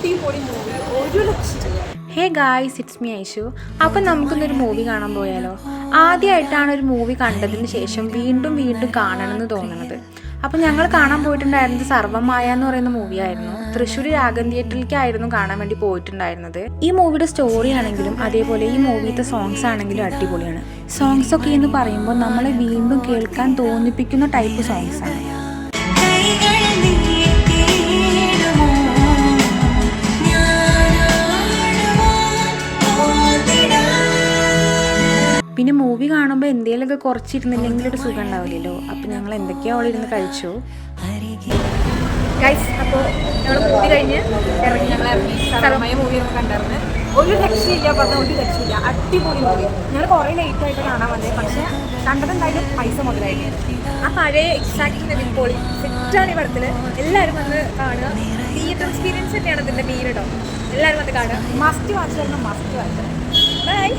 അടിപൊളി മൂവി, ഒരു ലക്ഷം. Hey guys, it's me Aishu. അപ്പം നമുക്കിന്നൊരു മൂവി കാണാൻ പോയാലോ? ആദ്യമായിട്ടാണ് ഒരു മൂവി കണ്ടതിന് ശേഷം വീണ്ടും വീണ്ടും കാണണമെന്ന് തോന്നുന്നത്. അപ്പം ഞങ്ങൾ കാണാൻ പോയിട്ടുണ്ടായിരുന്നത് സർവമായ എന്ന് പറയുന്ന മൂവിയായിരുന്നു. തൃശ്ശൂർ രാഗം തിയേറ്ററിലേക്കായിരുന്നു കാണാൻ വേണ്ടി പോയിട്ടുണ്ടായിരുന്നത്. ഈ മൂവിയുടെ സ്റ്റോറി ആണെങ്കിലും അതേപോലെ ഈ മൂവിയുടെ സോങ്സ് ആണെങ്കിലും അടിപൊളിയാണ്. സോങ്സ് ഒക്കെ എന്ന് പറയുമ്പോൾ നമ്മളെ വീണ്ടും കേൾക്കാൻ തോന്നിപ്പിക്കുന്ന ടൈപ്പ് സോങ്സ് ആണ്. പിന്നെ മൂവി കാണുമ്പോൾ എന്തെങ്കിലുമൊക്കെ കുറച്ചിരുന്നില്ലെങ്കിൽ ഒരു സുഖം ഉണ്ടാവില്ലല്ലോ. അപ്പം ഞങ്ങൾ എന്തൊക്കെയോ അവിടെ ഇരുന്ന് കഴിച്ചു. ഗൈസ്, അപ്പോൾ ഞങ്ങൾ മൂവി കഴിഞ്ഞ് ഇറങ്ങി. ഞങ്ങൾ സർവമായ മൂവിയൊക്കെ കണ്ടായിരുന്നു. ഒരു രക്ഷയില്ല, പറഞ്ഞാൽ ഒരു രക്ഷയില്ല. അടിപൊളി മൂവി. ഞങ്ങൾ കുറേ ലേറ്റായിട്ട് കാണാൻ വന്നത്, പക്ഷേ കണ്ടതെന്തായാലും പൈസ മുതലായിട്ട്. ആ പഴയ എക്സാക്ട് പൊളി സെറ്റാണ് ഈ പടത്തിൽ. എല്ലാവരും വന്ന് കാണുക. തിയേറ്റർ എക്സ്പീരിയൻസ് തന്നെയാണ് ഇതിൻ്റെ മെയിൻ കേട്ടോ. എല്ലാവരും വന്ന് കാണുക. മസ്റ്റ് വാച്ച് വരണം, മസ്റ്റ് വാച്ച്. ബൈ.